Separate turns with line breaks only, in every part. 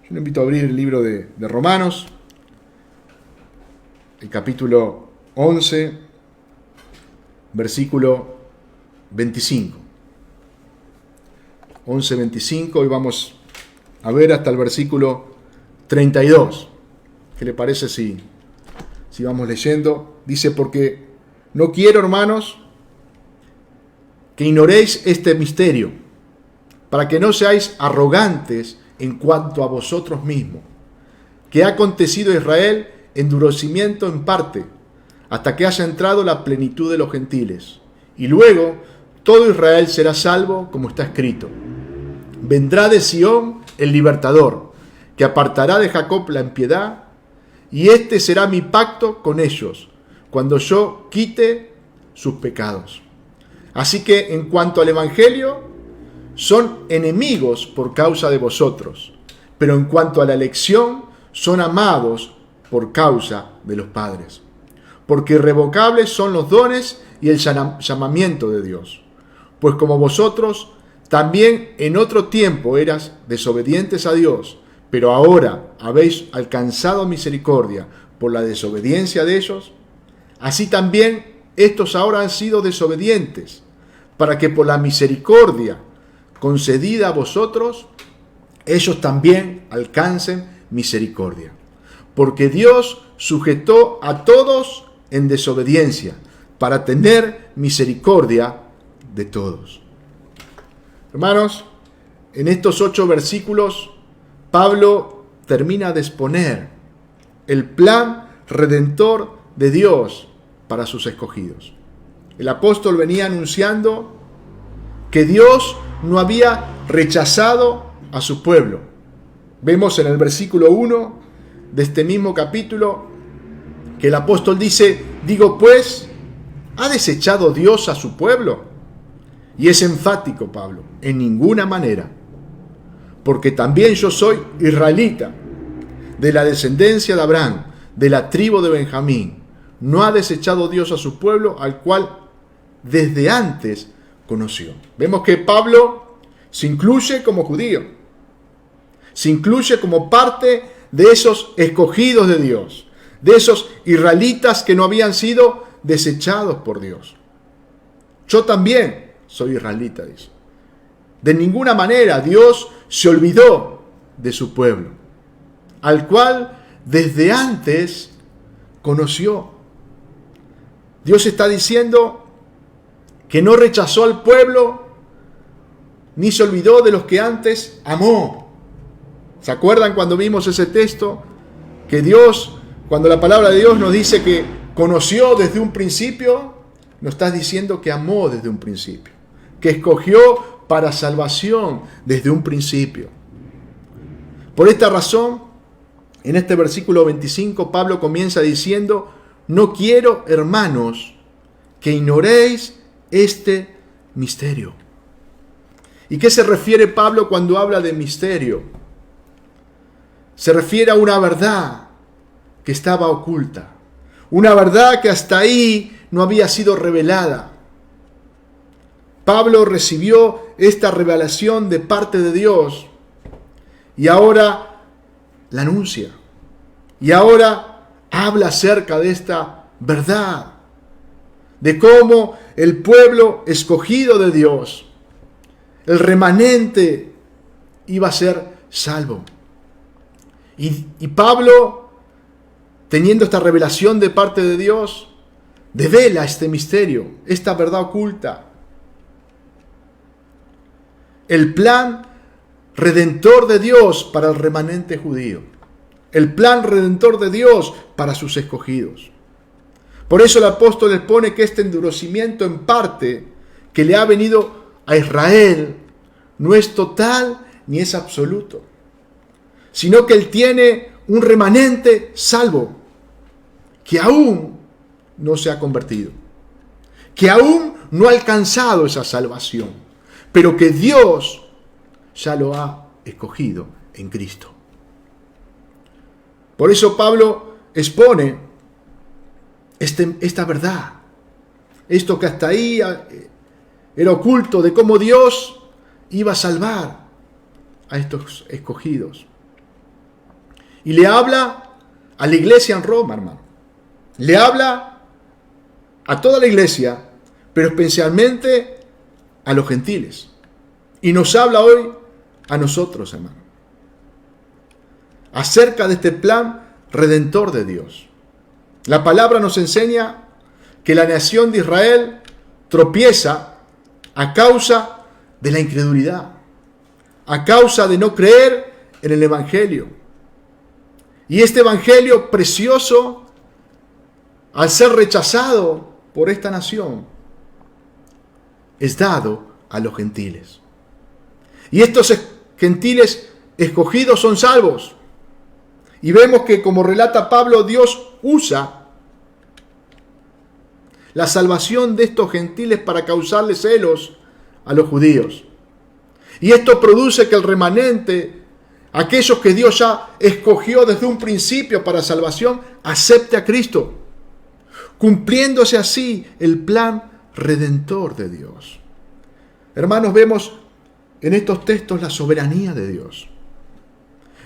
Yo le invito a abrir el libro de Romanos, el capítulo 11, versículo 25. 11:25, y vamos a ver hasta el versículo 32. ¿Qué le parece si vamos leyendo? Dice: porque no quiero, hermanos, que ignoréis este misterio, para que no seáis arrogantes en cuanto a vosotros mismos, que ha acontecido a Israel endurecimiento en parte, hasta que haya entrado la plenitud de los gentiles. Y luego todo Israel será salvo, como está escrito: vendrá de Sión el libertador, que apartará de Jacob la impiedad, y este será mi pacto con ellos, cuando yo quite sus pecados. Así que en cuanto al Evangelio, son enemigos por causa de vosotros, pero en cuanto a la elección, son amados por causa de los padres. Porque irrevocables son los dones y el llamamiento de Dios. Pues como vosotros también en otro tiempo eras desobedientes a Dios, pero ahora habéis alcanzado misericordia por la desobediencia de ellos, así también estos ahora han sido desobedientes, para que por la misericordia concedida a vosotros, ellos también alcancen misericordia. Porque Dios sujetó a todos en desobediencia, para tener misericordia de todos. Hermanos, en estos 8 versículos, Pablo termina de exponer el plan redentor de Dios para sus escogidos. El apóstol venía anunciando que Dios no había rechazado a su pueblo. Vemos en el versículo 1 de este mismo capítulo que el apóstol dice: digo pues, ¿ha desechado Dios a su pueblo? Y es enfático Pablo: en ninguna manera, porque también yo soy israelita, de la descendencia de Abraham, de la tribu de Benjamín. No ha desechado Dios a su pueblo, al cual desde antes conoció. Vemos que Pablo se incluye como judío, se incluye como parte de esos escogidos de Dios, de esos israelitas que no habían sido desechados por Dios. Yo también soy israelita, dice. De ninguna manera Dios se olvidó de su pueblo, al cual desde antes conoció. Dios está diciendo que no rechazó al pueblo, ni se olvidó de los que antes amó. ¿Se acuerdan cuando vimos ese texto? Que Dios, cuando la palabra de Dios nos dice que conoció desde un principio, nos está diciendo que amó desde un principio, que escogió para salvación desde un principio. Por esta razón, en este versículo 25, Pablo comienza diciendo: no quiero, hermanos, que ignoréis este misterio. ¿Y qué se refiere Pablo cuando habla de misterio? Se refiere a una verdad que estaba oculta, una verdad que hasta ahí no había sido revelada. Pablo recibió esta revelación de parte de Dios y ahora la anuncia. Y ahora habla acerca de esta verdad, de cómo el pueblo escogido de Dios, el remanente, iba a ser salvo. Y Pablo, teniendo esta revelación de parte de Dios, devela este misterio, esta verdad oculta. El plan redentor de Dios para el remanente judío. El plan redentor de Dios para sus escogidos. Por eso el apóstol les pone que este endurecimiento en parte que le ha venido a Israel no es total ni es absoluto, sino que él tiene un remanente salvo que aún no se ha convertido, que aún no ha alcanzado esa salvación, pero que Dios ya lo ha escogido en Cristo. Por eso Pablo expone esta verdad, esto que hasta ahí era oculto, de cómo Dios iba a salvar a estos escogidos. Y le habla a la iglesia en Roma, hermano. Le habla a toda la iglesia, pero especialmente a los gentiles. Y nos habla hoy a nosotros, hermano, acerca de este plan redentor de Dios. La palabra nos enseña que la nación de Israel tropieza a causa de la incredulidad, a causa de no creer en el Evangelio. Y este Evangelio precioso, al ser rechazado por esta nación, es dado a los gentiles. Y estos gentiles escogidos son salvos. Y vemos que, como relata Pablo, Dios usa la salvación de estos gentiles para causarle celos a los judíos. Y esto produce que el remanente, aquellos que Dios ya escogió desde un principio para salvación, acepte a Cristo, cumpliéndose así el plan redentor de Dios. Hermanos, vemos en estos textos la soberanía de Dios.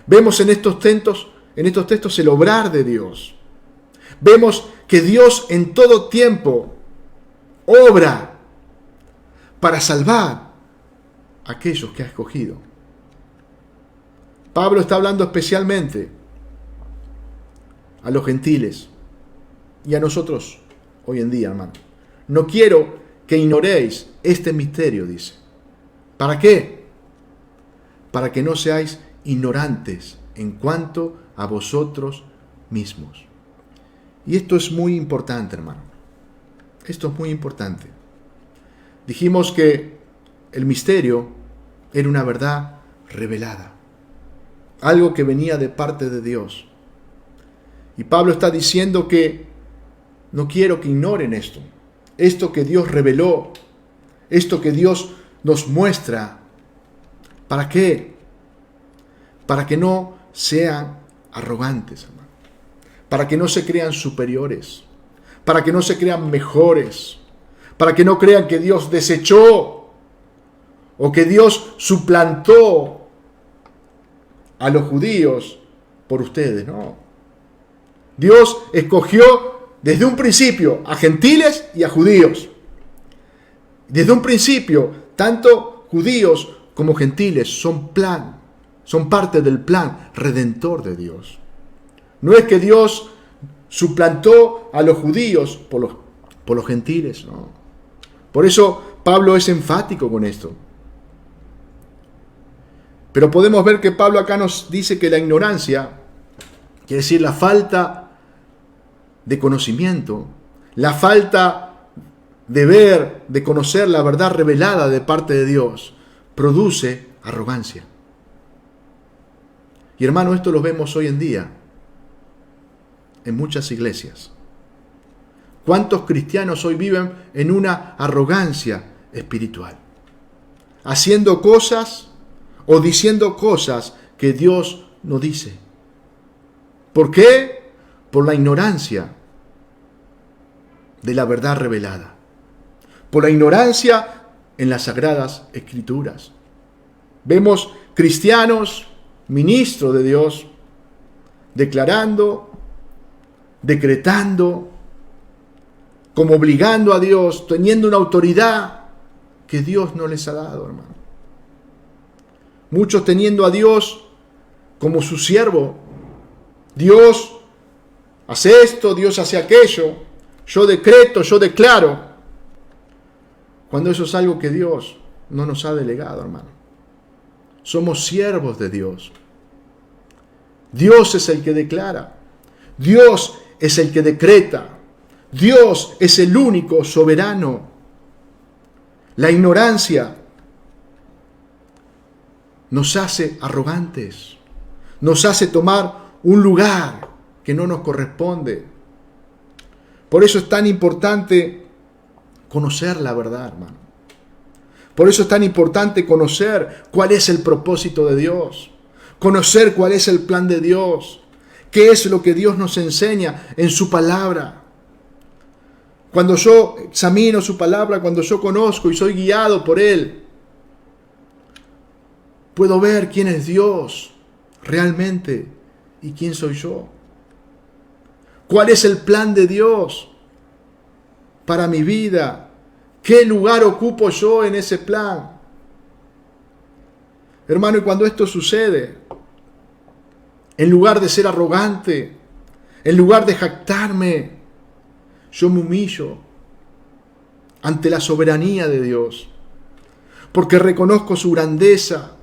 Vemos en estos textos el obrar de Dios. Vemos que Dios en todo tiempo obra para salvar a aquellos que ha escogido. Pablo está hablando especialmente a los gentiles y a nosotros hoy en día, hermano. No quiero que ignoréis este misterio, dice. ¿Para qué? Para que no seáis ignorantes en cuanto a vosotros mismos. Y esto es muy importante, hermano. Esto es muy importante. Dijimos que el misterio era una verdad revelada, algo que venía de parte de Dios. Y Pablo está diciendo que no quiero que ignoren esto que Dios reveló, esto que Dios nos muestra. ¿Para qué? Para que no sean arrogantes, hermano. Para que no se crean superiores. Para que no se crean mejores. Para que no crean que Dios desechó o que Dios suplantó a los judíos por ustedes. No. Dios escogió desde un principio a gentiles y a judíos. Desde un principio, tanto judíos como gentiles son parte del plan redentor de Dios. No es que Dios suplantó a los judíos por los gentiles, no. Por eso Pablo es enfático con esto. Pero podemos ver que Pablo acá nos dice que la ignorancia, quiere decir la falta de conocimiento, la falta de ver, de conocer la verdad revelada de parte de Dios, produce arrogancia. Y hermano, esto lo vemos hoy en día en muchas iglesias. ¿Cuántos cristianos hoy viven en una arrogancia espiritual? Haciendo cosas o diciendo cosas que Dios no dice. ¿Por qué? Por la ignorancia de la verdad revelada. Por la ignorancia en las Sagradas Escrituras. Vemos cristianos, ministros de Dios, declarando, decretando, como obligando a Dios, teniendo una autoridad que Dios no les ha dado, hermano. Muchos teniendo a Dios como su siervo. Dios hace esto, Dios hace aquello, yo decreto, yo declaro, cuando eso es algo que Dios no nos ha delegado, hermano. Somos siervos de Dios. Dios es el que declara. Dios es el que decreta. Dios es el único soberano. La ignorancia nos hace arrogantes. Nos hace tomar un lugar que no nos corresponde. Por eso es tan importante conocer la verdad, hermano. Por eso es tan importante conocer cuál es el propósito de Dios. Conocer cuál es el plan de Dios. Qué es lo que Dios nos enseña en su palabra. Cuando yo examino su palabra, cuando yo conozco y soy guiado por Él, puedo ver quién es Dios realmente ¿Y quién soy yo? ¿Cuál es el plan de Dios para mi vida? ¿Qué lugar ocupo yo en ese plan? Hermano, y cuando esto sucede, en lugar de ser arrogante, en lugar de jactarme, yo me humillo ante la soberanía de Dios, porque reconozco su grandeza,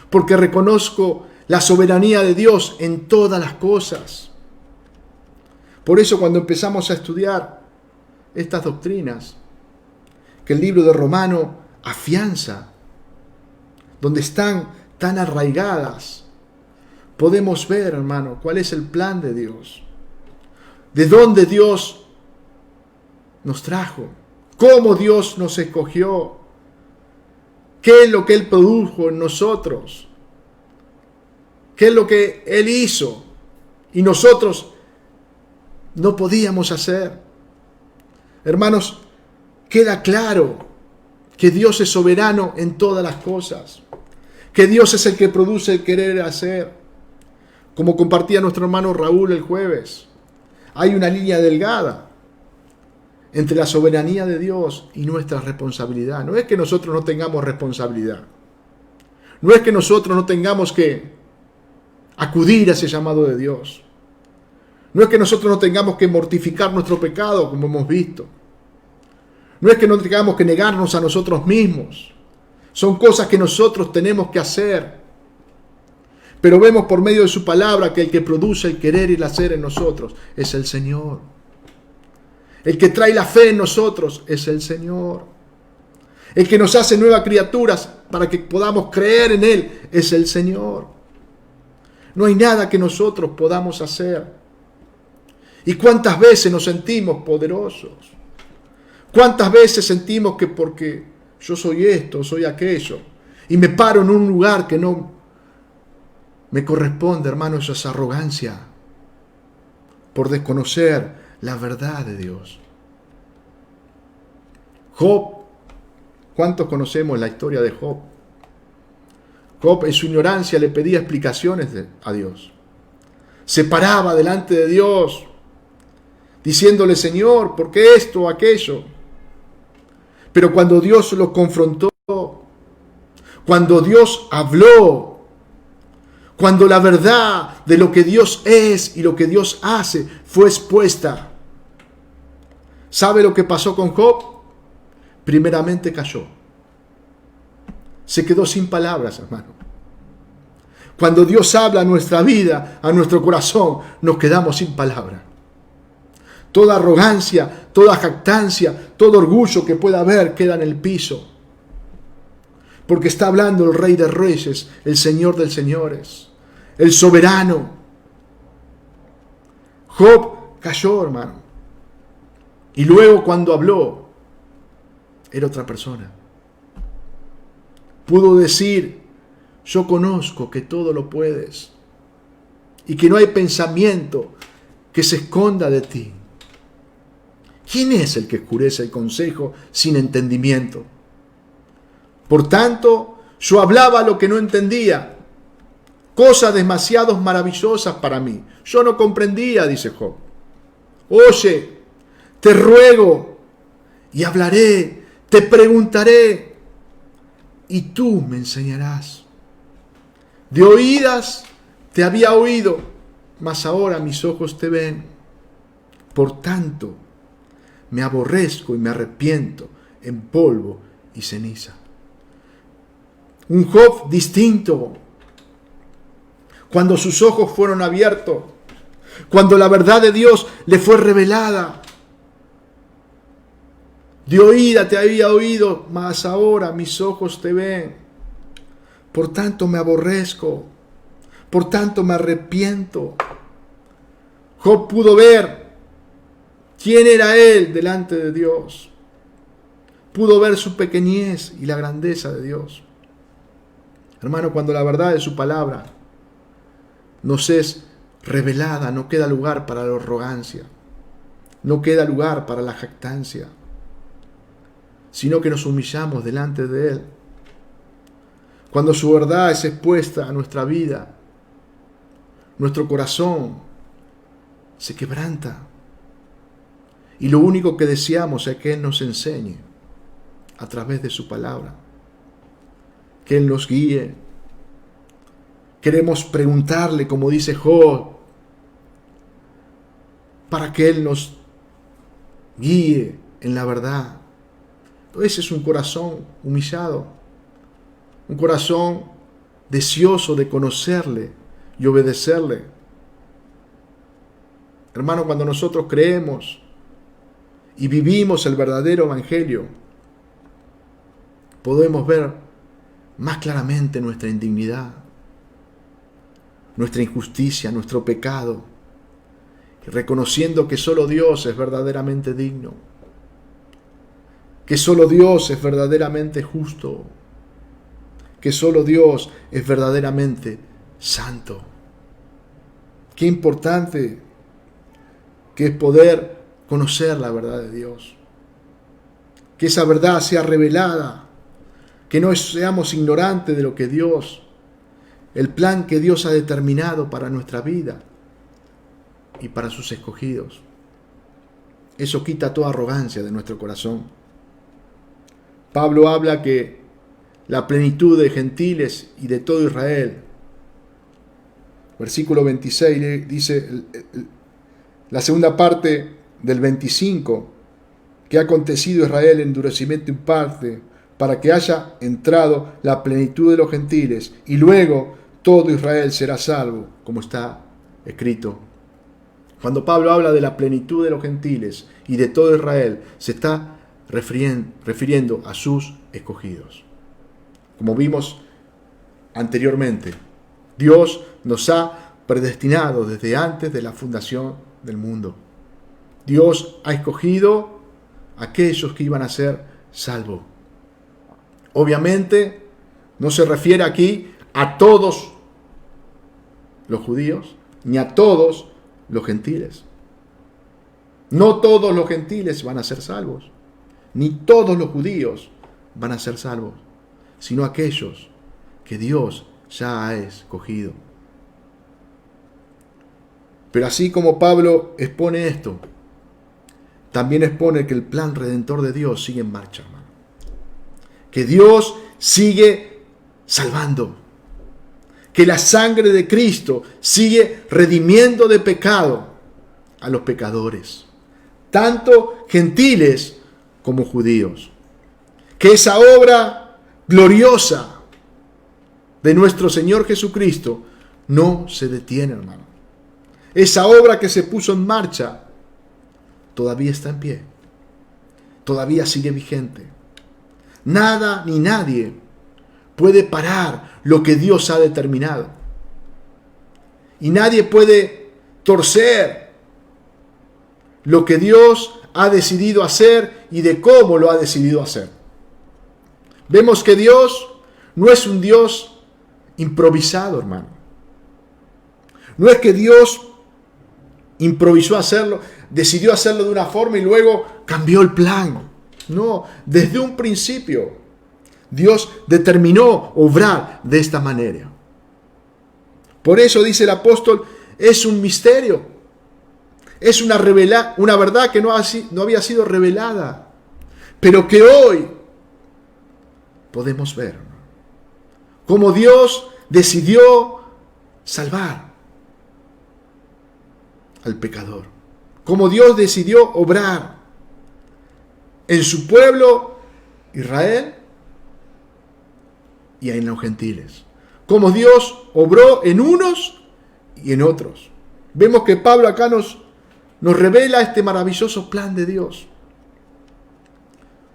porque reconozco la soberanía de Dios en todas las cosas. Por eso cuando empezamos a estudiar estas doctrinas, que el libro de Romano afianza, donde están tan arraigadas, podemos ver, hermano, cuál es el plan de Dios, de dónde Dios nos trajo, cómo Dios nos escogió, qué es lo que Él produjo en nosotros, qué es lo que Él hizo y nosotros no podíamos hacer. Hermanos, queda claro que Dios es soberano en todas las cosas, que Dios es el que produce el querer hacer. Como compartía nuestro hermano Raúl el jueves, hay una línea delgada entre la soberanía de Dios y nuestra responsabilidad. No es que nosotros no tengamos responsabilidad, no es que nosotros no tengamos que acudir a ese llamado de Dios, no es que nosotros no tengamos que mortificar nuestro pecado, como hemos visto, no es que no tengamos que negarnos a nosotros mismos, son cosas que nosotros tenemos que hacer. Pero vemos por medio de su palabra que el que produce el querer y el hacer en nosotros es el Señor. El que trae la fe en nosotros es el Señor. El que nos hace nuevas criaturas para que podamos creer en Él es el Señor. No hay nada que nosotros podamos hacer. ¿Y cuántas veces nos sentimos poderosos? ¿Cuántas veces sentimos que porque yo soy esto, soy aquello, y me paro en un lugar que no me corresponde, hermano? Eso es arrogancia por desconocer la verdad de Dios. Job, ¿cuántos conocemos la historia de Job? Job en su ignorancia le pedía explicaciones a Dios. Se paraba delante de Dios diciéndole: Señor, ¿por qué esto o aquello? Pero cuando Dios lo confrontó, cuando Dios habló, cuando la verdad de lo que Dios es y lo que Dios hace fue expuesta, ¿sabe lo que pasó con Job? Primeramente cayó. Se quedó sin palabras, hermano. Cuando Dios habla a nuestra vida, a nuestro corazón, nos quedamos sin palabras. Toda arrogancia, toda jactancia, todo orgullo que pueda haber queda en el piso. Porque está hablando el Rey de Reyes, el Señor de Señores, el soberano. Job cayó, hermano. Y luego cuando habló, era otra persona. Pudo decir: yo conozco que todo lo puedes y que no hay pensamiento que se esconda de ti. ¿Quién es el que oscurece el consejo sin entendimiento? Por tanto, yo hablaba lo que no entendía, cosas demasiado maravillosas para mí. Yo no comprendía, dice Job. Oye, te ruego y hablaré, te preguntaré y tú me enseñarás. De oídas te había oído, mas ahora mis ojos te ven. Por tanto, me aborrezco y me arrepiento en polvo y ceniza. Un Job distinto, cuando sus ojos fueron abiertos, cuando la verdad de Dios le fue revelada. De oída te había oído, mas ahora mis ojos te ven. Por tanto me aborrezco, por tanto me arrepiento. Job pudo ver quién era él delante de Dios. Pudo ver su pequeñez y la grandeza de Dios. Hermano, cuando la verdad de su palabra nos es revelada, no queda lugar para la arrogancia, no queda lugar para la jactancia, sino que nos humillamos delante de Él. Cuando su verdad es expuesta a nuestra vida, nuestro corazón se quebranta. Y lo único que deseamos es que Él nos enseñe a través de su palabra, que Él nos guíe. Queremos preguntarle, como dice Job, para que Él nos guíe en la verdad. Ese es un corazón humillado, un corazón deseoso de conocerle y obedecerle. Hermano, cuando nosotros creemos y vivimos el verdadero evangelio, podemos ver más claramente nuestra indignidad, nuestra injusticia, nuestro pecado, reconociendo que solo Dios es verdaderamente digno, que solo Dios es verdaderamente justo, que solo Dios es verdaderamente santo. Qué importante que es poder conocer la verdad de Dios, que esa verdad sea revelada, que no seamos ignorantes de lo que Dios, el plan que Dios ha determinado para nuestra vida y para sus escogidos. Eso quita toda arrogancia de nuestro corazón. Pablo habla que la plenitud de gentiles y de todo Israel. Versículo 26 dice, la segunda parte del 25, que ha acontecido Israel endurecimiento en parte, para que haya entrado la plenitud de los gentiles, y luego todo Israel será salvo, como está escrito. Cuando Pablo habla de la plenitud de los gentiles y de todo Israel, se está refiriendo a sus escogidos. Como vimos anteriormente, Dios nos ha predestinado desde antes de la fundación del mundo. Dios ha escogido a aquellos que iban a ser salvos. Obviamente, no se refiere aquí a todos los judíos, ni a todos los gentiles. No todos los gentiles van a ser salvos, ni todos los judíos van a ser salvos, sino aquellos que Dios ya ha escogido. Pero así como Pablo expone esto, también expone que el plan redentor de Dios sigue en marcha, hermano. Que Dios sigue salvando. Que la sangre de Cristo sigue redimiendo de pecado a los pecadores, tanto gentiles como judíos. Que esa obra gloriosa de nuestro Señor Jesucristo no se detiene, hermano. Esa obra que se puso en marcha todavía está en pie. Todavía sigue vigente. Nada ni nadie puede parar lo que Dios ha determinado. Y nadie puede torcer lo que Dios ha decidido hacer y de cómo lo ha decidido hacer. Vemos que Dios no es un Dios improvisado, hermano. No es que Dios improvisó hacerlo, decidió hacerlo de una forma y luego cambió el plan. No, desde un principio Dios determinó obrar de esta manera. Por eso dice el apóstol, es un misterio. Es una verdad que no había sido revelada, pero que hoy podemos ver cómo Dios decidió salvar al pecador, cómo Dios decidió obrar en su pueblo Israel y en los gentiles, cómo Dios obró en unos y en otros. Vemos que Pablo acá nos revela este maravilloso plan de Dios,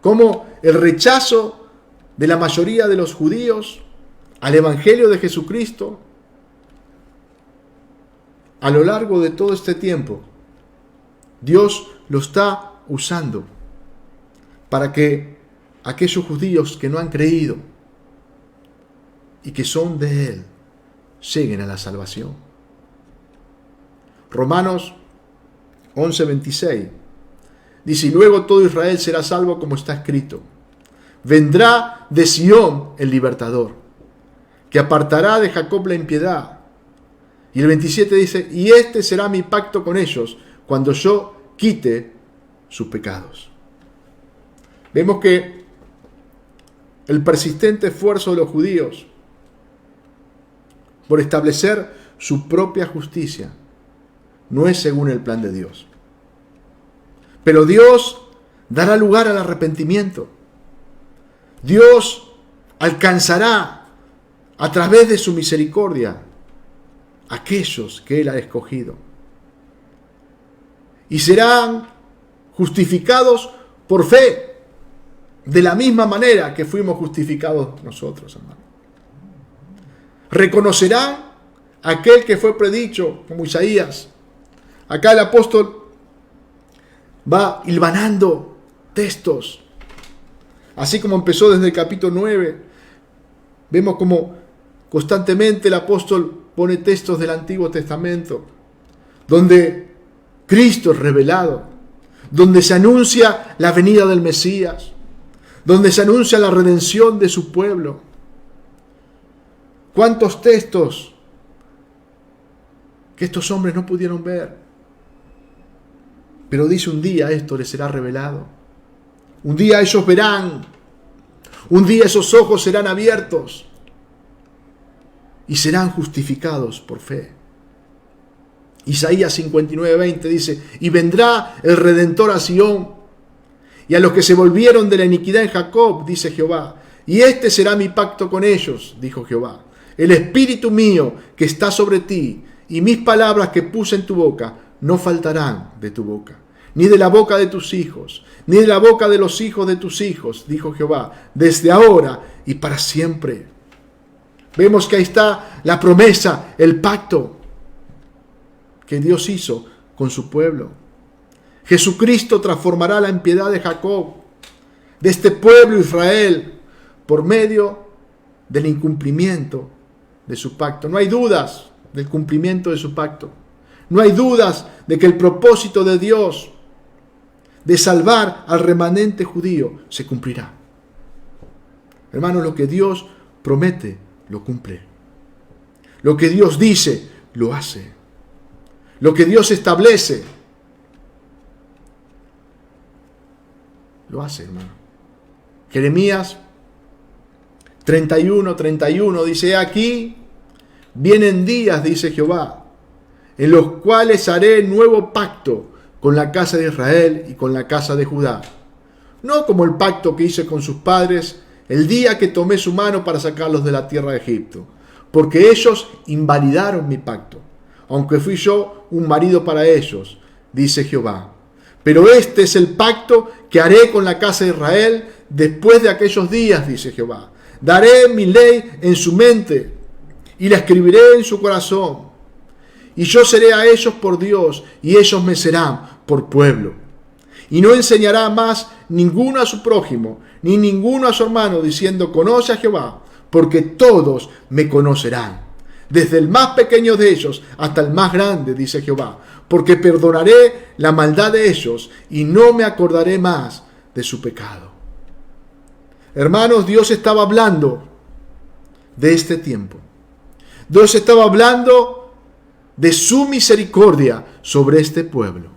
cómo el rechazo de la mayoría de los judíos al evangelio de Jesucristo a lo largo de todo este tiempo, Dios lo está usando para que aquellos judíos que no han creído y que son de Él lleguen a la salvación. Romanos 11:26 dice, y luego todo Israel será salvo como está escrito. Vendrá de Sión el libertador, que apartará de Jacob la impiedad, Y el 27 dice, y este será mi pacto con ellos cuando yo quite sus pecados. Vemos que el persistente esfuerzo de los judíos por establecer su propia justicia no es según el plan de Dios. Pero Dios dará lugar al arrepentimiento. Dios alcanzará a través de su misericordia a aquellos que Él ha escogido. Y serán justificados por fe, de la misma manera que fuimos justificados nosotros, hermano. Reconocerán a aquel que fue predicho, como Isaías. Acá el apóstol va hilvanando textos. Así como empezó desde el capítulo 9, vemos como constantemente el apóstol pone textos del Antiguo Testamento, donde Cristo es revelado, donde se anuncia la venida del Mesías, donde se anuncia la redención de su pueblo. ¿Cuántos textos que estos hombres no pudieron ver? Pero dice, un día esto les será revelado. Un día ellos verán. Un día esos ojos serán abiertos y serán justificados por fe. Isaías 59:20 dice, y vendrá el Redentor a Sión, y a los que se volvieron de la iniquidad en Jacob, dice Jehová, y este será mi pacto con ellos, dijo Jehová. El espíritu mío que está sobre ti, y mis palabras que puse en tu boca, no faltarán de tu boca, ni de la boca de tus hijos, ni de la boca de los hijos de tus hijos, dijo Jehová, desde ahora y para siempre. Vemos que ahí está la promesa, el pacto que Dios hizo con su pueblo. Jesucristo transformará la impiedad de Jacob, de este pueblo Israel, por medio del incumplimiento de su pacto. No hay dudas del cumplimiento de su pacto. No hay dudas de que el propósito de Dios de salvar al remanente judío se cumplirá. Hermanos, lo que Dios promete, lo cumple. Lo que Dios dice, lo hace. Lo que Dios establece, lo hace, hermano. Jeremías 31:31 dice, aquí vienen días, dice Jehová, en los cuales haré nuevo pacto con la casa de Israel y con la casa de Judá. No como el pacto que hice con sus padres el día que tomé su mano para sacarlos de la tierra de Egipto, porque ellos invalidaron mi pacto, aunque fui yo un marido para ellos, dice Jehová. Pero este es el pacto que haré con la casa de Israel después de aquellos días, dice Jehová. Daré mi ley en su mente y la escribiré en su corazón. Y yo seré a ellos por Dios y ellos me serán por pueblo. Y no enseñará más ninguno a su prójimo, ni ninguno a su hermano, diciendo, conoce a Jehová, porque todos me conocerán. Desde el más pequeño de ellos hasta el más grande, dice Jehová, porque perdonaré la maldad de ellos y no me acordaré más de su pecado. Hermanos, Dios estaba hablando de este tiempo. Dios estaba hablando de su misericordia sobre este pueblo.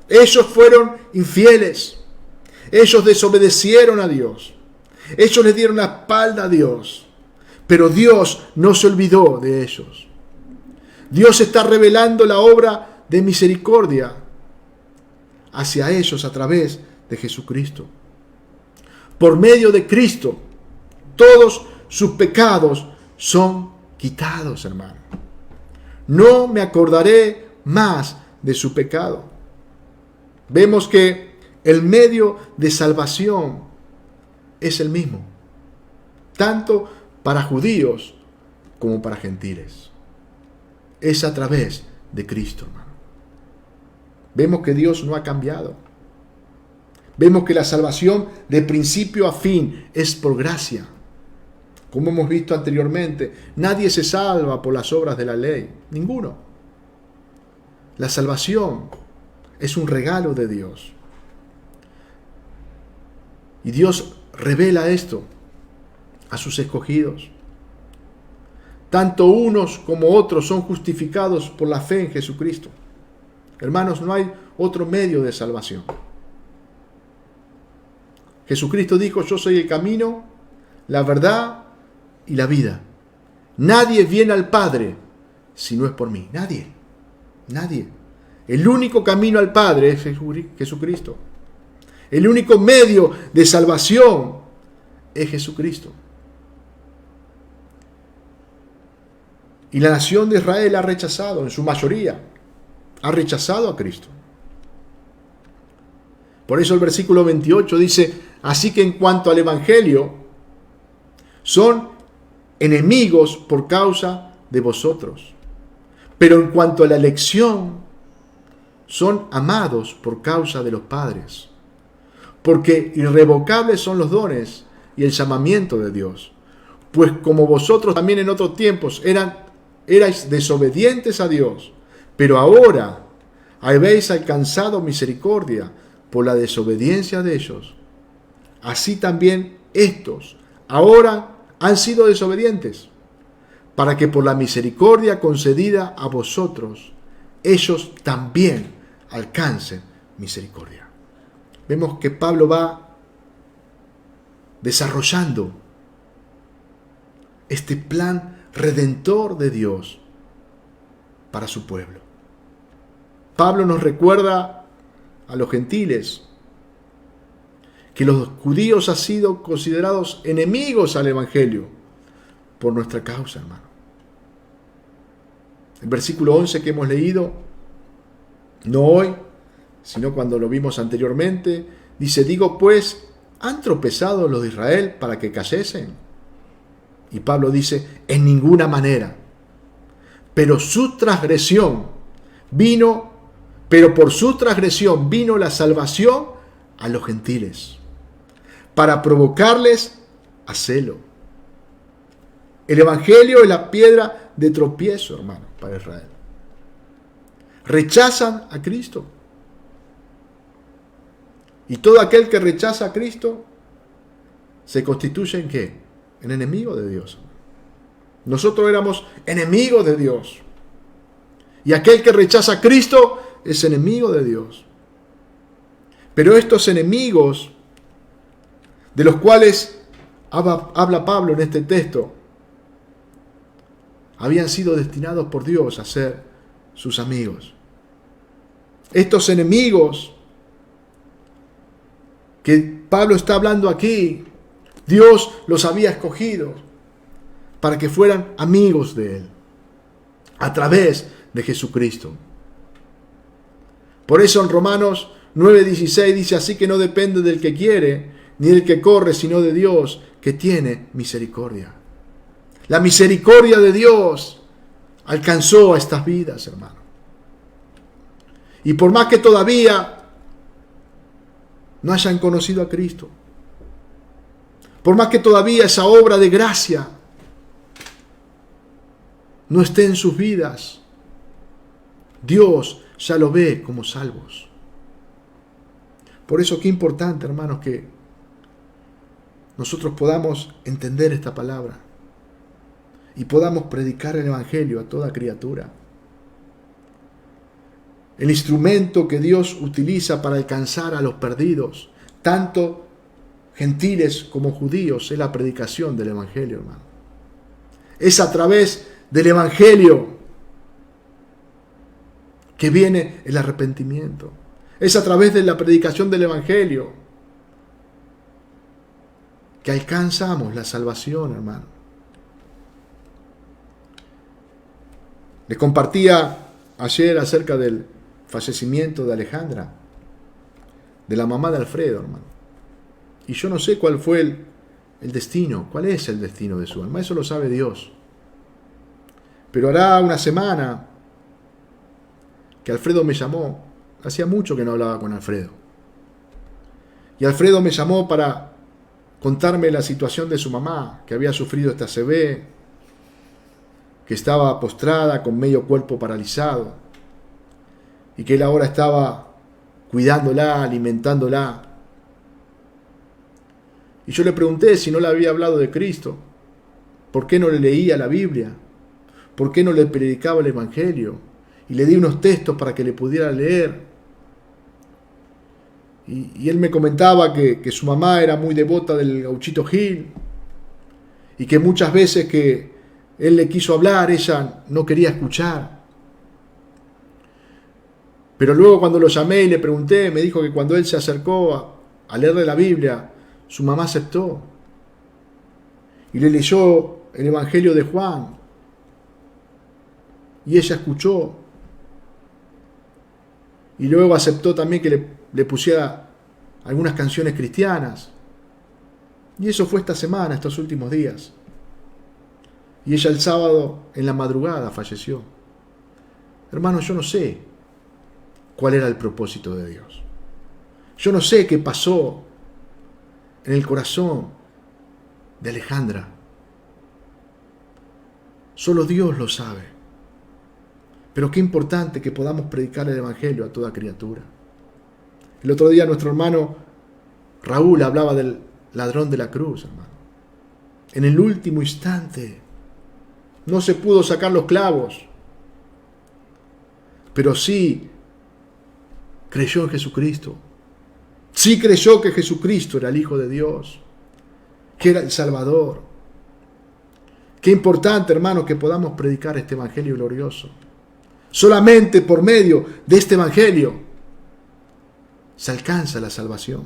Ellos fueron infieles. Ellos desobedecieron a Dios. Ellos le dieron la espalda a Dios. Pero Dios no se olvidó de ellos. Dios está revelando la obra de misericordia hacia ellos a través de Jesucristo. Por medio de Cristo, todos sus pecados son quitados, hermano. No me acordaré más de su pecado. Vemos que el medio de salvación es el mismo, tanto para judíos como para gentiles. Es a través de Cristo, hermano. Vemos que Dios no ha cambiado. Vemos que la salvación de principio a fin es por gracia. Como hemos visto anteriormente, nadie se salva por las obras de la ley. Ninguno. La salvación es un regalo de Dios. Y Dios revela esto a sus escogidos. tanto unos como otros son justificados por la fe en Jesucristo. Hermanos, no hay otro medio de salvación. Jesucristo dijo: yo soy el camino, la verdad y la vida. Nadie viene al Padre si no es por mí. Nadie. Nadie. El único camino al Padre es Jesucristo. El único medio de salvación es Jesucristo. Y la nación de Israel ha rechazado, en su mayoría, ha rechazado a Cristo. Por eso el versículo 28 dice: así que en cuanto al Evangelio, son enemigos por causa de vosotros. Pero en cuanto a la elección, son amados por causa de los padres. Porque irrevocables son los dones y el llamamiento de Dios. Pues como vosotros también en otros tiempos erais desobedientes a Dios, pero ahora habéis alcanzado misericordia por la desobediencia de ellos, así también estos ahora han sido desobedientes, para que por la misericordia concedida a vosotros, ellos también alcancen misericordia. Vemos que Pablo va desarrollando este plan redentor de Dios para su pueblo. Pablo nos recuerda a los gentiles que los judíos han sido considerados enemigos al Evangelio por nuestra causa, hermano. El versículo 11 que hemos leído, no hoy, sino cuando lo vimos anteriormente, dice: digo pues, ¿han tropezado los de Israel para que cayesen? Y Pablo dice: en ninguna manera. Pero por su transgresión vino la salvación a los gentiles, para provocarles a celo. El Evangelio es la piedra de tropiezo, hermano, para Israel. Rechazan a Cristo. Y todo aquel que rechaza a Cristo se constituye ¿en qué? En enemigo de Dios. Nosotros éramos enemigos de Dios. Y aquel que rechaza a Cristo es enemigo de Dios. Pero estos enemigos, de los cuales habla Pablo en este texto, habían sido destinados por Dios a ser sus amigos. Estos enemigos que Pablo está hablando aquí, Dios los había escogido para que fueran amigos de Él, a través de Jesucristo. Por eso en Romanos 9:16 dice: así que no depende del que quiere, ni del que corre, sino de Dios, que tiene misericordia. La misericordia de Dios alcanzó a estas vidas, hermano. Y por más que todavía no hayan conocido a Cristo, por más que todavía esa obra de gracia no esté en sus vidas, Dios ya lo ve como salvos. Por eso qué importante, hermanos, que nosotros podamos entender esta palabra y podamos predicar el Evangelio a toda criatura. El instrumento que Dios utiliza para alcanzar a los perdidos, tanto gentiles como judíos, es la predicación del Evangelio, hermano. Es a través del Evangelio que viene el arrepentimiento. Es a través de la predicación del Evangelio que alcanzamos la salvación, hermano. Les compartía ayer acerca del fallecimiento de Alejandra, de la mamá de Alfredo, hermano. Y yo no sé cuál fue el destino, cuál es el destino de su alma, eso lo sabe Dios. Pero hará una semana que Alfredo me llamó, hacía mucho que no hablaba con Alfredo. Y Alfredo me llamó para contarme la situación de su mamá, que había sufrido esta ACV, que estaba postrada con medio cuerpo paralizado, y que él ahora estaba cuidándola, alimentándola. Y yo le pregunté si no le había hablado de Cristo, por qué no le leía la Biblia. por qué no le predicaba el Evangelio. Y le di unos textos para que le pudiera leer. Y él me comentaba que su mamá era muy devota del Gauchito Gil. Y que muchas veces que él le quiso hablar, ella no quería escuchar. Pero luego cuando lo llamé y le pregunté, me dijo que cuando él se acercó a leerle la Biblia, su mamá aceptó. Y le leyó el Evangelio de Juan. Y ella escuchó. Y luego aceptó también que le pusiera algunas canciones cristianas. Y eso fue esta semana, estos últimos días. Y ella el sábado en la madrugada falleció. Hermanos, yo no sé cuál era el propósito de Dios. Yo no sé qué pasó en el corazón de Alejandra. Solo Dios lo sabe. Pero qué importante que podamos predicar el Evangelio a toda criatura. El otro día nuestro hermano Raúl hablaba del ladrón de la cruz, hermano. En el último instante no se pudo sacar los clavos, pero sí creyó en Jesucristo. Sí creyó que Jesucristo era el Hijo de Dios, que era el Salvador. Qué importante, hermano, que podamos predicar este Evangelio glorioso. Solamente por medio de este Evangelio se alcanza la salvación.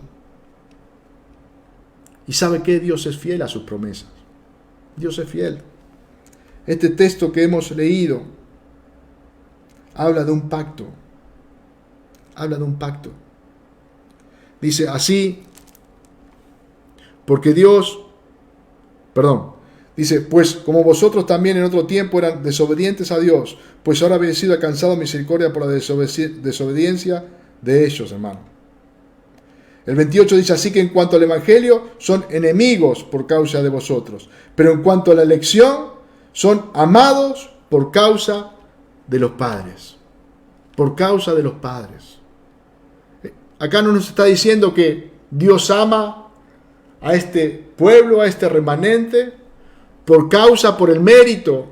Y sabe que Dios es fiel a sus promesas. Dios es fiel. Este texto que hemos leído habla de un pacto. Habla de un pacto. Dice así, porque dice, pues como vosotros también en otro tiempo eran desobedientes a Dios, pues ahora habéis sido alcanzados misericordia por la desobediencia de ellos, hermano. El 28 dice, así que en cuanto al Evangelio, son enemigos por causa de vosotros, pero en cuanto a la elección, son amados por causa de los padres. Por causa de los padres. Acá no nos está diciendo que Dios ama a este pueblo, a este remanente, por el mérito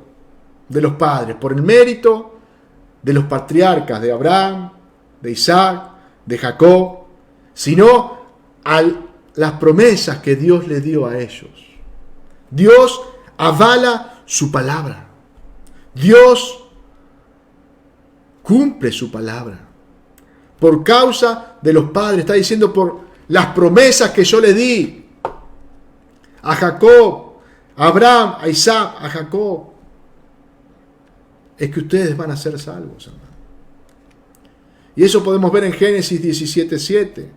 de los padres, por el mérito de los patriarcas, de Abraham, de Isaac, de Jacob, sino a las promesas que Dios le dio a ellos. Dios avala su palabra. Dios cumple su palabra. Por causa de los padres, está diciendo por las promesas que yo le di a Jacob, a Abraham, a Isaac, a Jacob, es que ustedes van a ser salvos, hermano. Y eso podemos ver en Génesis 17:7.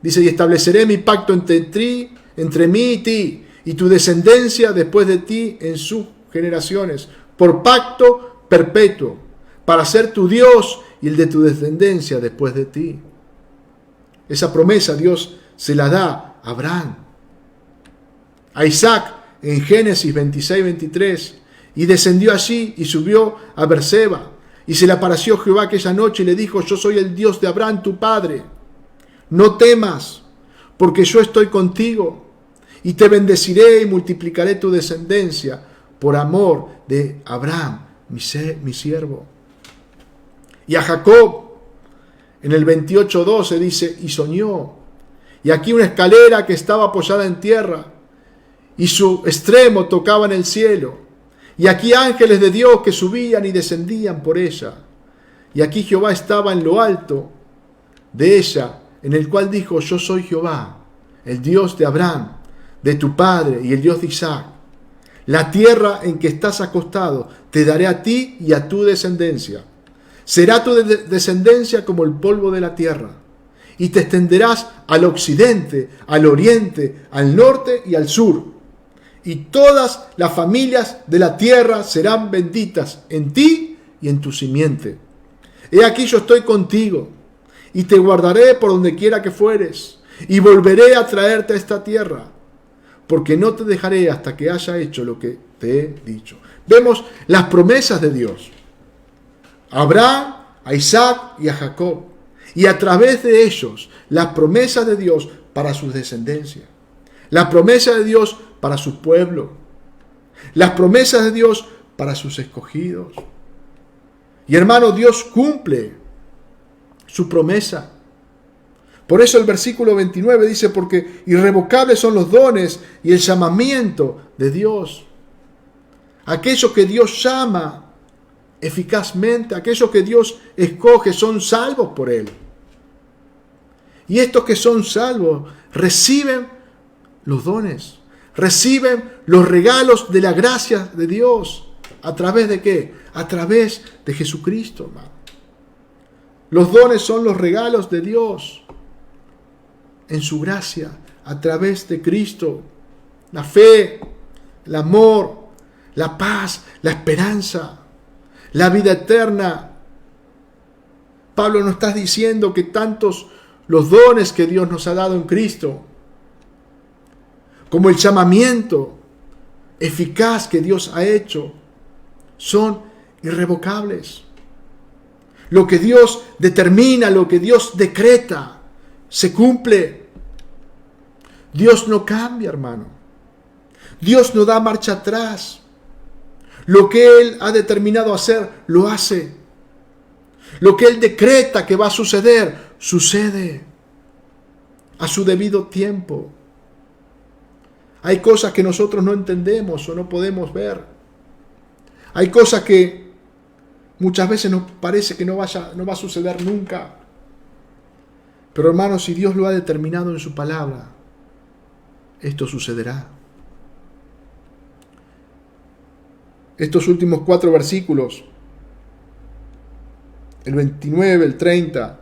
Dice, y estableceré mi pacto entre mí y ti, y tu descendencia después de ti en sus generaciones, por pacto perpetuo, para ser tu Dios y el de tu descendencia después de ti. Esa promesa Dios se la da a Abraham. A Isaac en Génesis 26:23, y descendió allí y subió a Berseba, y se le apareció Jehová aquella noche y le dijo, yo soy el Dios de Abraham tu padre. No temas, porque yo estoy contigo, y te bendeciré y multiplicaré tu descendencia por amor de Abraham, mi siervo. Y a Jacob, en el 28:12 dice, y soñó, y aquí una escalera que estaba apoyada en tierra, y su extremo tocaba en el cielo, y aquí ángeles de Dios que subían y descendían por ella, y aquí Jehová estaba en lo alto de ella, en el cual dijo, yo soy Jehová, el Dios de Abraham, de tu padre, y el Dios de Isaac. La tierra en que estás acostado te daré a ti y a tu descendencia. Será tu descendencia como el polvo de la tierra, y te extenderás al occidente, al oriente, al norte y al sur. Y todas las familias de la tierra serán benditas en ti y en tu simiente. He aquí yo estoy contigo, y te guardaré por donde quiera que fueres, y volveré a traerte a esta tierra, porque no te dejaré hasta que haya hecho lo que te he dicho. Vemos las promesas de Dios. A Abraham, a Isaac y a Jacob. Y a través de ellos, las promesas de Dios para sus descendencias. Las promesas de Dios para su pueblo. Las promesas de Dios para sus escogidos. Y hermano, Dios cumple su promesa. Por eso el versículo 29 dice, porque irrevocables son los dones y el llamamiento de Dios. Aquellos que Dios llama eficazmente, aquellos que Dios escoge, son salvos por Él. Y estos que son salvos reciben los dones, reciben los regalos de la gracia de Dios. ¿A través de qué? A través de Jesucristo, hermano. Los dones son los regalos de Dios en su gracia, a través de Cristo. La fe, el amor, la paz, la esperanza, la vida eterna. Pablo nos está diciendo que tantos los dones que Dios nos ha dado en Cristo, como el llamamiento eficaz que Dios ha hecho, son irrevocables. Lo que Dios determina, lo que Dios decreta, se cumple. Dios no cambia, hermano. Dios no da marcha atrás. Lo que Él ha determinado hacer, lo hace. Lo que Él decreta que va a suceder, sucede a su debido tiempo. Hay cosas que nosotros no entendemos o no podemos ver. Hay cosas que muchas veces nos parece que no va a suceder nunca. Pero hermanos, si Dios lo ha determinado en su palabra, esto sucederá. Estos últimos 4 versículos, el 29, el 30,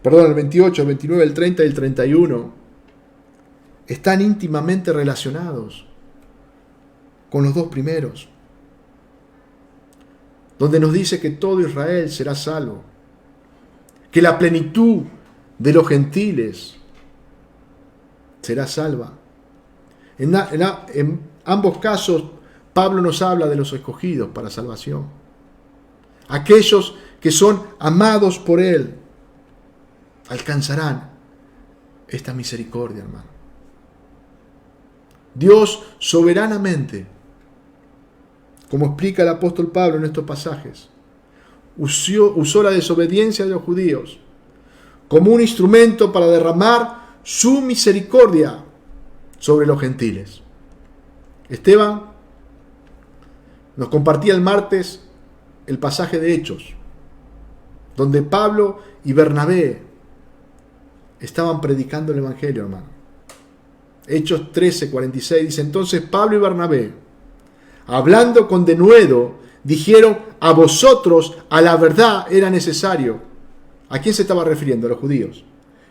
el 28, el 29, el 30 y el 31, están íntimamente relacionados con los 2 primeros, donde nos dice que todo Israel será salvo, que la plenitud de los gentiles será salva. En ambos casos, Pablo nos habla de los escogidos para salvación. Aquellos que son amados por Él alcanzarán esta misericordia, hermano. Dios soberanamente, como explica el apóstol Pablo en estos pasajes, usó la desobediencia de los judíos como un instrumento para derramar su misericordia sobre los gentiles. Esteban nos compartía el martes el pasaje de Hechos, donde Pablo y Bernabé estaban predicando el Evangelio, hermano. Hechos 13:46 dice, entonces Pablo y Bernabé, hablando con denuedo, dijeron, a vosotros a la verdad era necesario. ¿A quién se estaba refiriendo? A los judíos.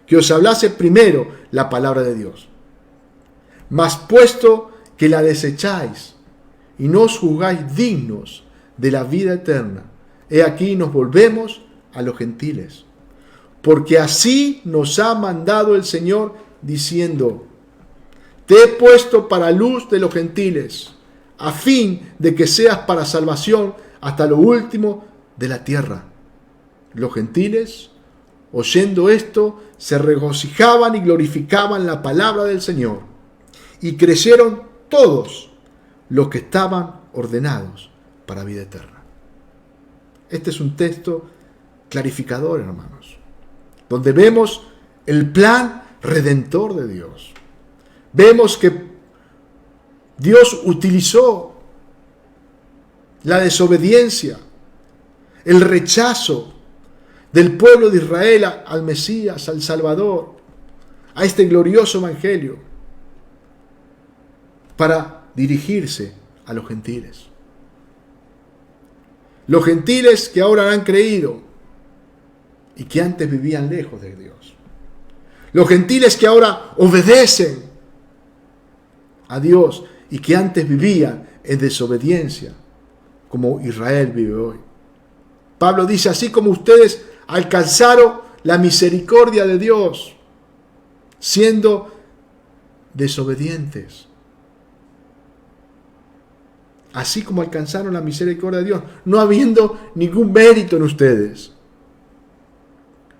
Que os hablase primero la palabra de Dios. Mas puesto que la desecháis y no os juzgáis dignos de la vida eterna, he aquí nos volvemos a los gentiles. Porque así nos ha mandado el Señor diciendo, te he puesto para luz de los gentiles, a fin de que seas para salvación hasta lo último de la tierra. Los gentiles, oyendo esto, se regocijaban y glorificaban la palabra del Señor, y creyeron todos los que estaban ordenados para vida eterna. Este es un texto clarificador, hermanos, donde vemos el plan redentor de Dios. Vemos que Dios utilizó la desobediencia, el rechazo del pueblo de Israel al Mesías, al Salvador, a este glorioso evangelio, para dirigirse a los gentiles. Los gentiles que ahora han creído y que antes vivían lejos de Dios. Los gentiles que ahora obedecen a Dios y que antes vivían en desobediencia, como Israel vive hoy. Pablo dice, así como ustedes alcanzaron la misericordia de Dios, siendo desobedientes. Así como alcanzaron la misericordia de Dios, no habiendo ningún mérito en ustedes.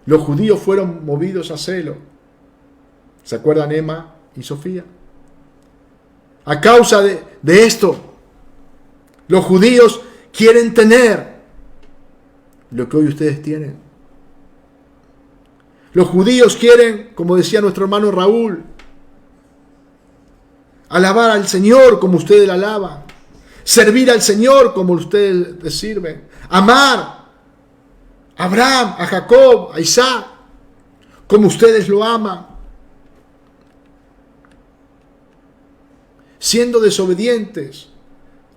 Los judíos fueron movidos a celo. ¿Se acuerdan Emma y Sofía? A causa de esto, Los judíos quieren tener lo que hoy ustedes tienen. Los judíos quieren, como decía nuestro hermano Raúl, alabar al Señor como ustedes le alaban, servir al Señor como ustedes le sirven, amar a Abraham, a Jacob, a Isaac, como ustedes lo aman. Siendo desobedientes,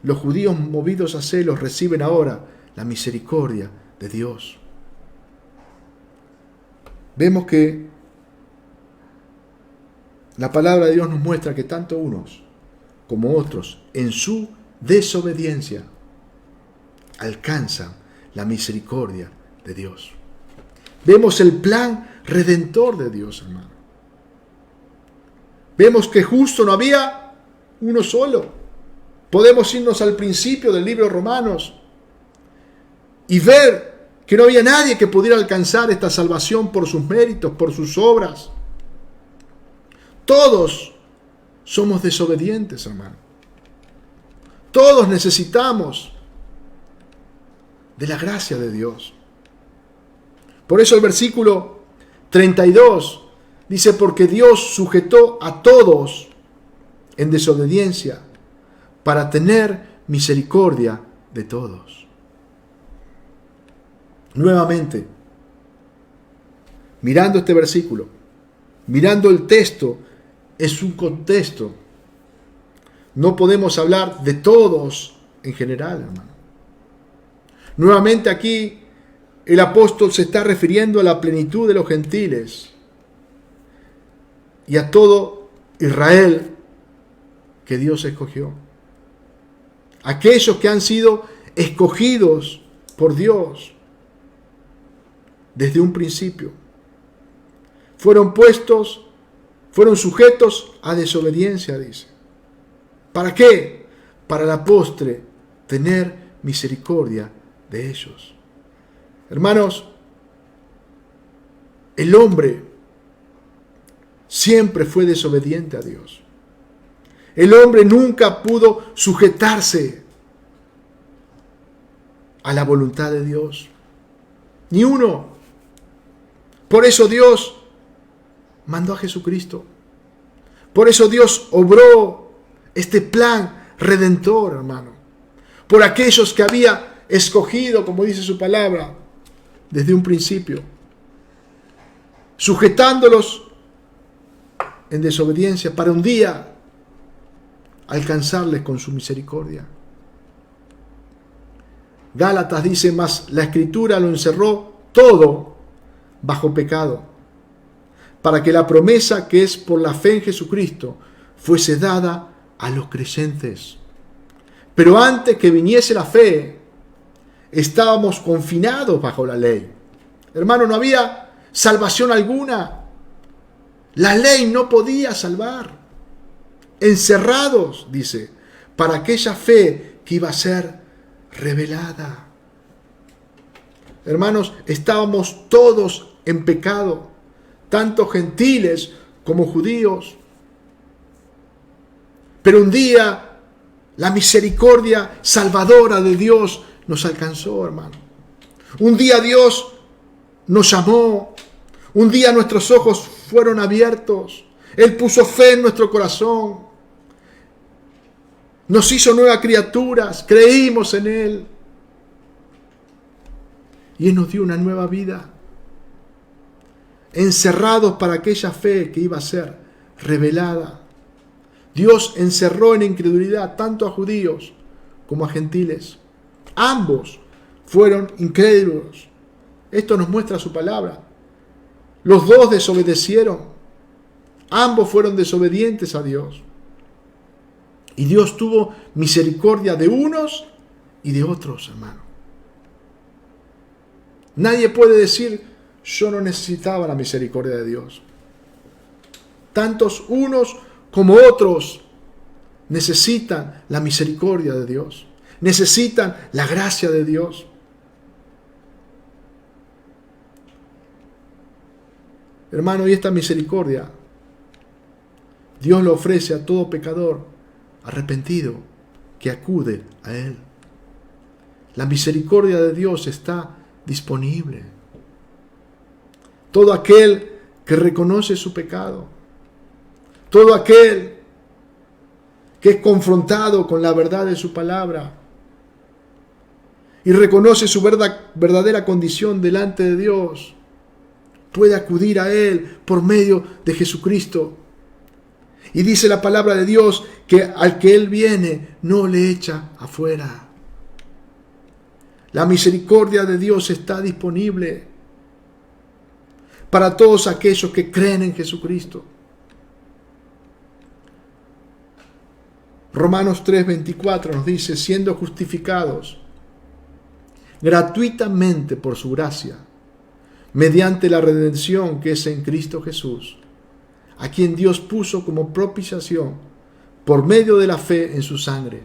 los judíos movidos a celos reciben ahora la misericordia de Dios. Vemos que la palabra de Dios nos muestra que tanto unos como otros, en su desobediencia, alcanzan la misericordia de Dios. Vemos el plan redentor de Dios, hermano. Vemos que justo no había uno solo. Podemos irnos al principio del libro de Romanos y ver que no había nadie que pudiera alcanzar esta salvación por sus méritos, por sus obras. Todos somos desobedientes, hermano. Todos necesitamos de la gracia de Dios. Por eso el versículo 32 dice, porque Dios sujetó a todos en desobediencia para tener misericordia de todos. Nuevamente, mirando este versículo, mirando el texto, es un contexto. No podemos hablar de todos en general, hermano. Nuevamente aquí el apóstol se está refiriendo a la plenitud de los gentiles y a todo Israel que Dios escogió. Aquellos que han sido escogidos por Dios desde un principio. Fueron sujetos a desobediencia, dice. ¿Para qué? Para la postre tener misericordia de ellos. Hermanos, el hombre siempre fue desobediente a Dios. El hombre nunca pudo sujetarse a la voluntad de Dios. Ni uno. Por eso Dios mandó a Jesucristo. Por eso Dios obró este plan redentor, hermano. Por aquellos que había escogido, como dice su palabra, desde un principio. Sujetándolos en desobediencia para un día alcanzarles con su misericordia. Gálatas dice, mas la Escritura lo encerró todo bajo pecado, para que la promesa que es por la fe en Jesucristo fuese dada a los creyentes. Pero antes que viniese la fe, estábamos confinados bajo la ley. Hermano, no había salvación alguna. La ley no podía salvar. Encerrados, dice, para aquella fe que iba a ser revelada. Hermanos, estábamos todos en pecado, tanto gentiles como judíos. Pero un día la misericordia salvadora de Dios nos alcanzó, hermano. Un día Dios nos llamó. Un día nuestros ojos fueron abiertos. Él puso fe en nuestro corazón. Nos hizo nuevas criaturas. Creímos en Él. Y Él nos dio una nueva vida. Encerrados para aquella fe que iba a ser revelada. Dios encerró en incredulidad tanto a judíos como a gentiles. Ambos fueron incrédulos. Esto nos muestra su palabra. Los dos desobedecieron. Ambos fueron desobedientes a Dios. Y Dios tuvo misericordia de unos y de otros, hermano. Nadie puede decir, yo no necesitaba la misericordia de Dios. Tantos unos como otros necesitan la misericordia de Dios. Necesitan la gracia de Dios. Hermano, y esta misericordia Dios lo ofrece a todo pecador arrepentido que acude a Él. La misericordia de Dios está disponible. Todo aquel que reconoce su pecado, todo aquel que es confrontado con la verdad de su palabra y reconoce su verdadera condición delante de Dios, puede acudir a Él por medio de Jesucristo. Y dice la palabra de Dios que al que Él viene no le echa afuera. La misericordia de Dios está disponible para todos aquellos que creen en Jesucristo. Romanos 3:24 nos dice, siendo justificados gratuitamente por su gracia, mediante la redención que es en Cristo Jesús, a quien Dios puso como propiciación por medio de la fe en su sangre,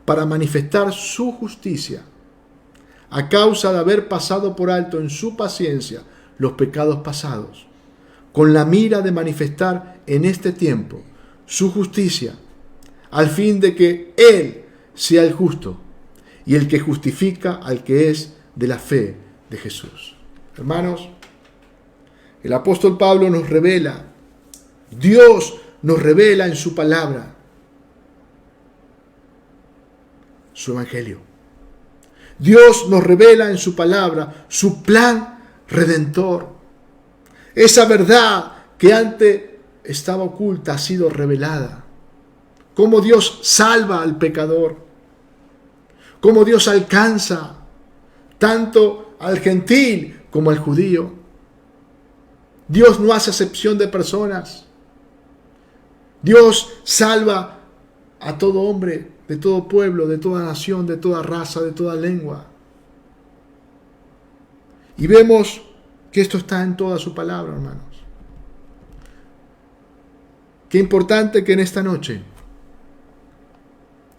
para manifestar su justicia, a causa de haber pasado por alto en su paciencia los pecados pasados, con la mira de manifestar en este tiempo su justicia, al fin de que Él sea el justo y el que justifica al que es de la fe de Jesús. Hermanos, el apóstol Pablo nos revela, Dios nos revela en su palabra su evangelio. Dios nos revela en su palabra su plan redentor. Esa verdad que antes estaba oculta ha sido revelada. Cómo Dios salva al pecador. Cómo Dios alcanza tanto al gentil como al judío. Dios no hace acepción de personas. Dios salva a todo hombre, de todo pueblo, de toda nación, de toda raza, de toda lengua. Y vemos que esto está en toda su palabra, hermanos. Qué importante que en esta noche,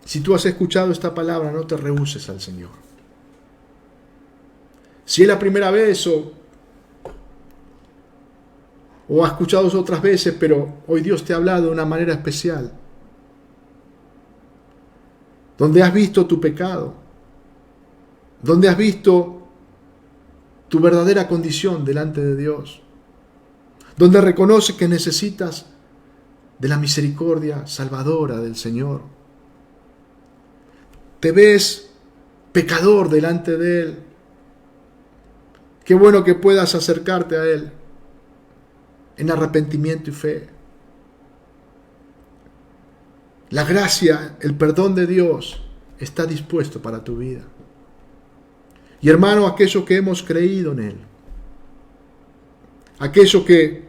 si tú has escuchado esta palabra, no te rehúses al Señor. Si es la primera vez o has escuchado otras veces, pero hoy Dios te ha hablado de una manera especial, donde has visto tu pecado, donde has visto tu verdadera condición delante de Dios, donde reconoces que necesitas de la misericordia salvadora del Señor. Te ves pecador delante de Él. Qué bueno que puedas acercarte a Él en arrepentimiento y fe. La gracia, el perdón de Dios está dispuesto para tu vida. Y hermano, aquello que hemos creído en Él, aquello que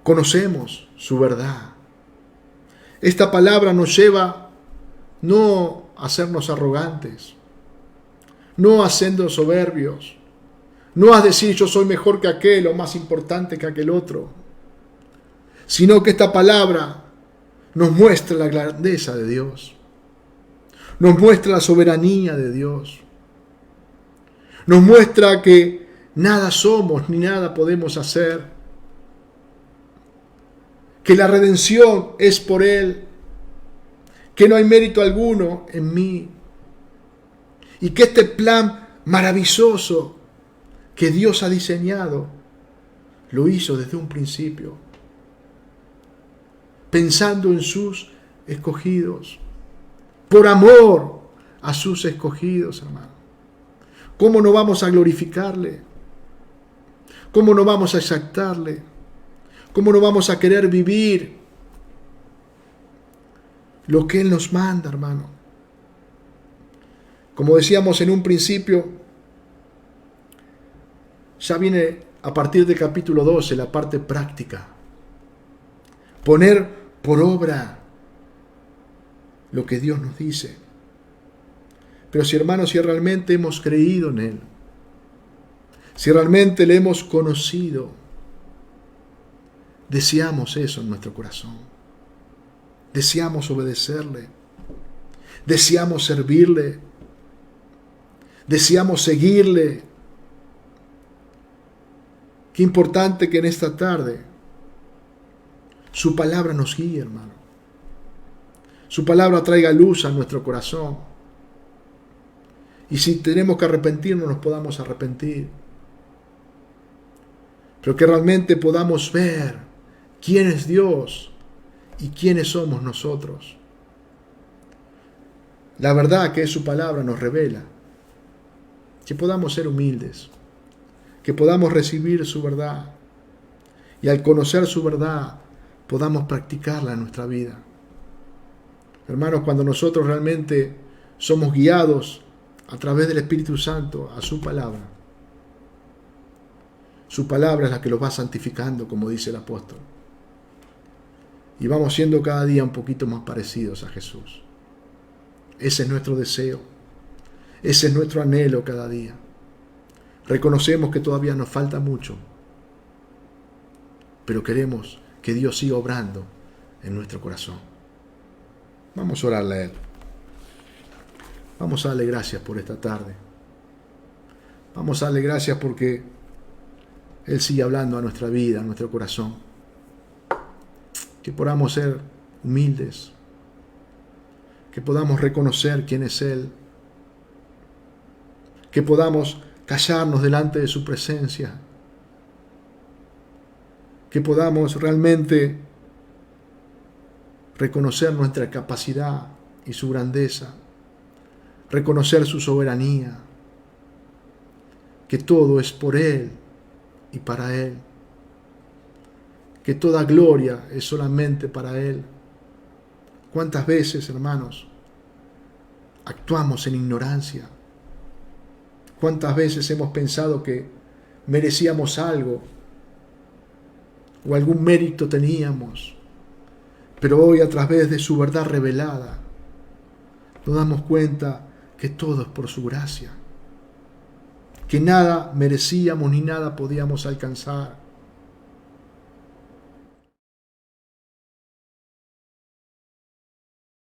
conocemos su verdad, esta palabra nos lleva no a hacernos arrogantes, no a sernos soberbios, no a decir yo soy mejor que aquel o más importante que aquel otro, sino que esta palabra nos muestra la grandeza de Dios, nos muestra la soberanía de Dios, nos muestra que nada somos ni nada podemos hacer, que la redención es por Él, que no hay mérito alguno en mí, y que este plan maravilloso que Dios ha diseñado lo hizo desde un principio, pensando en sus escogidos, por amor a sus escogidos, hermano. ¿Cómo no vamos a glorificarle? ¿Cómo no vamos a exaltarle? ¿Cómo no vamos a querer vivir lo que Él nos manda, hermano? Como decíamos en un principio, ya viene a partir del capítulo 12 la parte práctica. Poner por obra lo que Dios nos dice. Pero si, hermanos, si realmente hemos creído en Él, si realmente le hemos conocido, deseamos eso en nuestro corazón. Deseamos obedecerle. Deseamos servirle. Deseamos seguirle. Qué importante que en esta tarde su palabra nos guíe, hermano. Su palabra traiga luz a nuestro corazón. Y si tenemos que arrepentirnos, nos podamos arrepentir. Pero que realmente podamos ver quién es Dios y quiénes somos nosotros. La verdad que es su palabra nos revela. Que podamos ser humildes. Que podamos recibir su verdad. Y al conocer su verdad, podamos practicarla en nuestra vida. Hermanos, cuando nosotros realmente somos guiados a través del Espíritu Santo a su palabra es la que los va santificando, como dice el apóstol. Y vamos siendo cada día un poquito más parecidos a Jesús. Ese es nuestro deseo. Ese es nuestro anhelo cada día. Reconocemos que todavía nos falta mucho, pero queremos que Dios siga obrando en nuestro corazón. Vamos a orarle a Él. Vamos a darle gracias por esta tarde. Vamos a darle gracias porque Él sigue hablando a nuestra vida, a nuestro corazón. Que podamos ser humildes. Que podamos reconocer quién es Él. Que podamos callarnos delante de su presencia. Que podamos realmente reconocer nuestra capacidad y su grandeza. Reconocer su soberanía. Que todo es por Él y para Él. Que toda gloria es solamente para Él. ¿Cuántas veces, hermanos, actuamos en ignorancia? ¿Cuántas veces hemos pensado que merecíamos algo o algún mérito teníamos? Pero hoy, a través de su verdad revelada, nos damos cuenta que todo es por su gracia. Que nada merecíamos ni nada podíamos alcanzar.